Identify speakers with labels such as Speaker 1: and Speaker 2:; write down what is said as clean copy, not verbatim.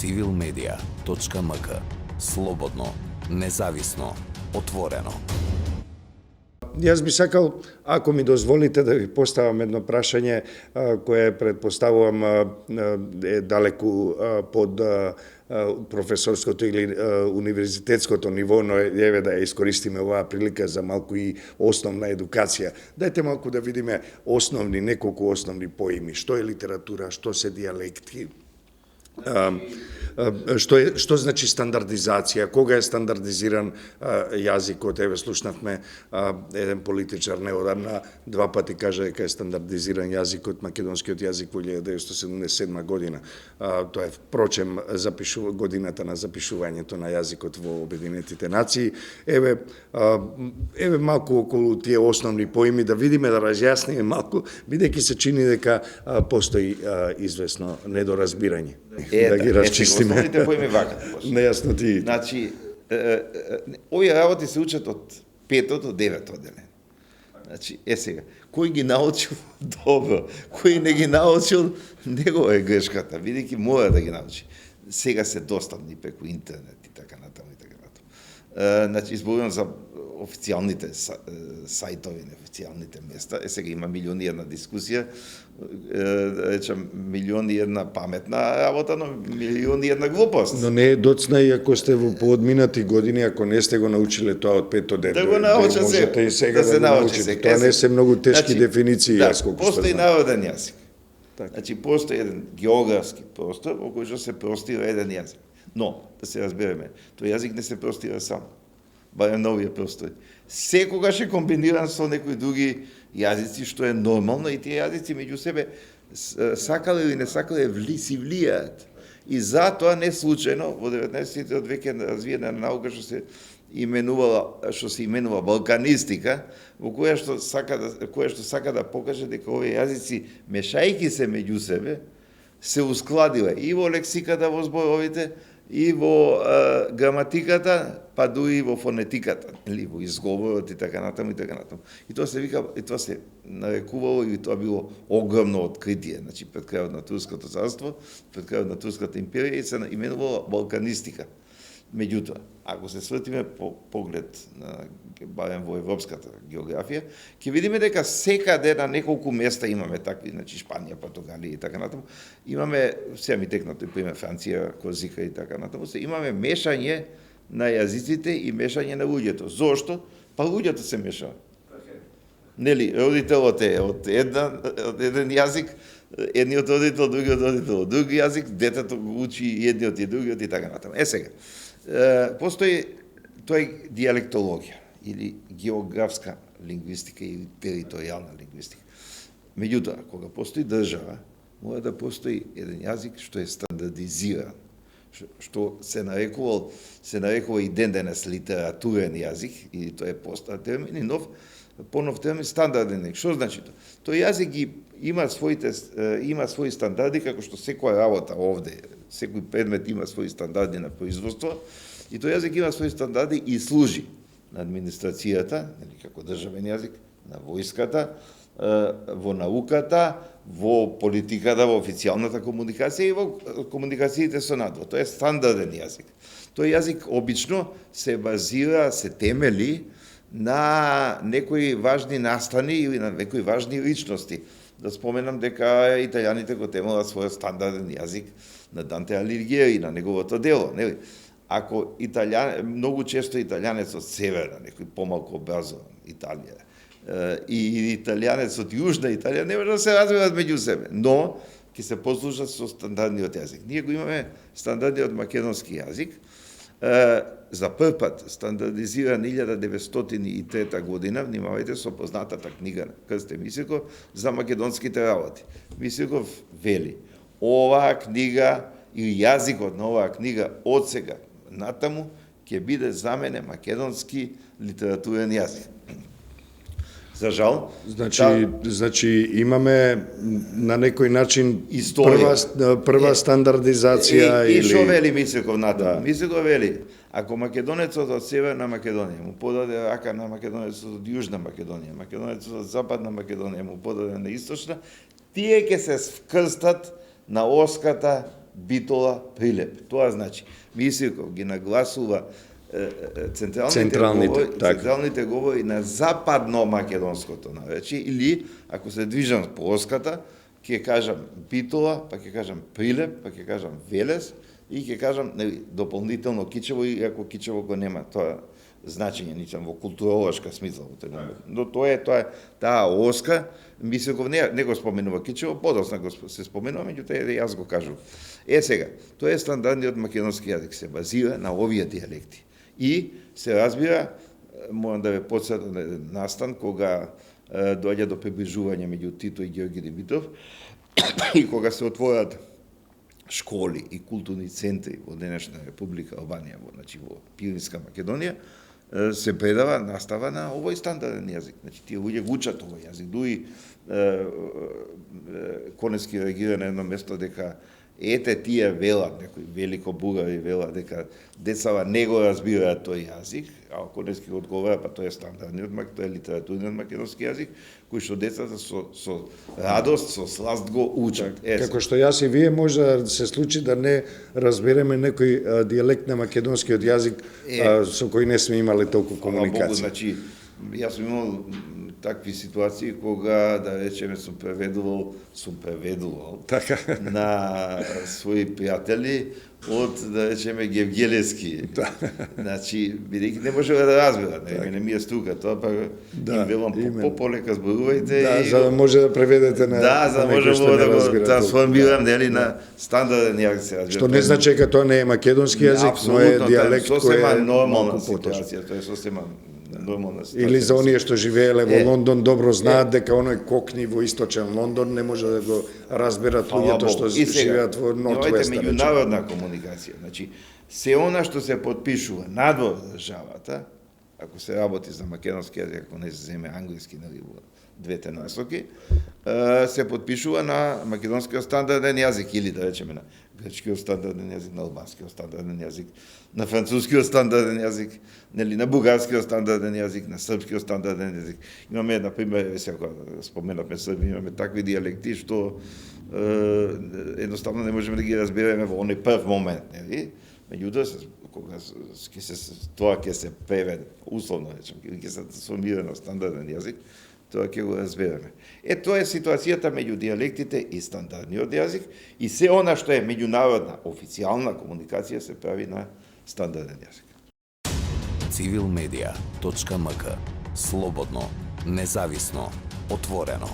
Speaker 1: civilmedia.mk. Слободно, независно, отворено.
Speaker 2: Јас би сакал, ако ми дозволите, да ви поставам едно прашање кое предпоставувам е далеку под професорското или универзитетското ниво, но еве да ја искористиме оваа прилика за малку и основна едукација. Дајте малку да видиме неколку основни поими. Што е литература, што се дијалекти, што значи стандардизација, кога е стандардизиран јазикот. Еве слушнавме еден политичар неодамна два пати кажа дека е стандардизиран јазикот, македонскиот јазик во 1977 година. Тоа е впрочем годината на запишувањето на јазикот во Обединетите нации. Еве малку околу тие основни поими да видиме, да разјасниме малку, бидејќи се чини дека постои известно недоразбирање. Да ги расчистиме.
Speaker 3: Основните поими вака.
Speaker 2: Нејасноти.
Speaker 3: Значи, овие работи се учат од 5 до 9 одделение. Значи, сега, кој ги научил добро, кој не ги научил, негова е грешката, бидејќи мора да ги научи. Сега се достапни преку интернет и така натаму и така натаму. Значи, изборувам за официјалните сајтови, неофицијалните места. Сега има милиони една дискусија, речам милиони една паметна работа, но милиони една глупост.
Speaker 2: Но не е доцна и ако сте во поодминати години, ако не сте го научиле тоа од 5 до 9.
Speaker 3: Да го научат се.
Speaker 2: Можете и сега
Speaker 3: да се
Speaker 2: го
Speaker 3: научи
Speaker 2: научите.
Speaker 3: сега.
Speaker 2: Тоа не се многу тешки дефиниции,
Speaker 3: да,
Speaker 2: јас колку што
Speaker 3: постои
Speaker 2: знам.
Speaker 3: народен јазик.
Speaker 2: Така.
Speaker 3: Значи, постои еден географски простор во кој што се простира еден јазик. Но, да се разбереме, тој јазик не се простира сам. Барем на овие простори. Секогаш е комбиниран со некои други јазици, што е нормално, и тие јазици меѓу себе сакале или не сакале си влијаат. И затоа не случајно во 19-тите веќе развиена наука што се именува балканистика, во која што сака да покаже дека овие јазици мешајќи се меѓу себе се ускладиле и во лексиката во зборовите, и во граматиката, па дури и во фонетиката, или во изговорот и така натаму и така натаму. И тоа се вика, и тоа се нарекувало, и тоа било огромно откритие, значи пред крајот на Турското царство, пред крајот на Турската империја, и се именувало балканистика. Меѓутоа, ако се свртиме по поглед на барем во европската географија, ќе видиме дека секаде на неколку места имаме такви, значи Шпанија, Португалија и така натаму, имаме, сега ми текна тој пример Франција, Корзика и така натаму, имаме мешање на јазиците и мешање на луѓето. Зошто? Па луѓето се мешаат. Нели, родителот е од еден јазик, едниот родител, другиот родител од друг јазик, детето го учи едниот и другиот и така натаму. Сега, постои тој диалектологија или географска лингвистика или територијална лингвистика. Меѓутоа, кога постои држава, мора да постои еден јазик што е стандардизиран, што се нарекува и ден денес литературен јазик, и тоа е постар термин, и понов термин стандарден јазик. Што значи тоа? Тој јазик има своји стандарди, како што секоја работа овде, секој предмет има своји стандарди на производство, и тој јазик има своји стандарди и служи на администрацијата, како државен јазик, на војската, во науката, во политиката, во официјалната комуникација и во комуникациите со надвор. Тоа е стандарден јазик. Тој јазик обично се базира, се темели на некои важни настани или на некои важни личности. Да споменам дека италијаните го темелат својот стандарден јазик на Данте Алигјери, на неговото дело, нели? Ако многу често италијанец од северна, некој помалку образован Италија, и италијанец од јужна Италија не може да се развиваат меѓу себе, но ќе се послужат со стандардниот јазик. Ние го имаме стандардниот македонски јазик, за прв пат стандардизиран 1903 година, внимавајте, со познатата книга на Крсте Мисирков за македонските работи. Мисирков вели: оваа книга и јазикот на оваа книга од сега натаму ќе биде за мене македонски литературен јазик. За жал,
Speaker 2: значи имаме на некој начин прва стандардизација
Speaker 3: и што вели Мисирков натаму? Мисирков вели: ако македонецот од Северна Македонија му подаде рака на македонецот од Јужна Македонија, македонецот од Западна Македонија му подаде на Источна, тие ќе се вкрстат на оската Битола, Прилеп. Тоа значи, Мисирков ги нагласува централните говори на западно-македонското наречие, или, ако се движам по оската, ќе кажам Битола, па ќе кажам Прилеп, па ќе кажам Велес, и ќе кажам дополнително Кичево, иако Кичево го нема тоа значење, ничам во културолошка смисла во тој момент. Но тоа е таа оска, Мисирков не го споменува Кичево, подосна го се споменува, меѓутоа јас го кажувам. Сега, тоа е стандардниот македонски јазик, се базира на овие диалекти. И се разбира, морам да ве подсетам на настан, кога доаѓа до приближување меѓу Тито и Ѓорги Димитров, и кога се отворат школи и културни центри во денешна Република Албанија, значи во Пиринска Македонија, се предава настава на овој стандарден јазик. Значи, тие луѓе го учат овој јазик. Дуи Конески реагира на едно место дека ете тие велат, некои велико бугари велат дека децава не го разбираат тој јазик, а Конески го одговара, па тоа е стандардниот, тоа е литературниот македонски јазик, кој што децата со радост, со сласт го учат.
Speaker 2: Како што јас и вие може да се случи да не разбереме некој дијалект на македонскиот јазик со кој не сме имале толку комуникација.
Speaker 3: Богу, значи, јас сум имал такви ситуации кога, да речеме, сум преведувал
Speaker 2: така
Speaker 3: на своји пријатели од, да речеме, Гевгелевски. Значи, бидејќи не може да разберат, не ми е струка тоа, па им велам полека зборувајте.
Speaker 2: Да, за да може да преведете на
Speaker 3: за да може да го трансформирам, нели, на стандарден јазик се разбира.
Speaker 2: Што не значи дека тоа не е македонски јазик, но е дијалект кој е
Speaker 3: нормална ситуација, тоа е сосема нормална ситуација.
Speaker 2: Или за оние што живееле во Лондон добро знаат дека оној кокни во источен Лондон не може да го разберат луѓето што живеат во Нортвест.
Speaker 3: Тоа е меѓународна комуникација. Значи, се она што се потпишува надвор државата, ако се работи за македонски јазик, ако не се земе англиски, нели, во двете насоки, се потпишува на македонскиот стандарден јазик, или да речеме на грчкиот стандарден јазик, на албанскиот стандарден јазик, на францускиот стандарден јазик, нели, на бугарскиот стандарден јазик, на српскиот стандарден јазик. Имаме, на пример, сега споменавме Срби, имаме такви дијалекти што едноставно не можеме да ги разбереме во оној прв момент, нели? Меѓутоа, кога тоа ќе се преведе, условно речем, ќе се трансформира на стандарден јазик, тоа ќе го разбереме. Тоа е ситуацијата меѓу дијалектите и стандардниот јазик, и се она што е меѓународна официјална комуникација се прави на стандарден јазик.
Speaker 1: Civilmedia.mk. Слободно, независно, отворено.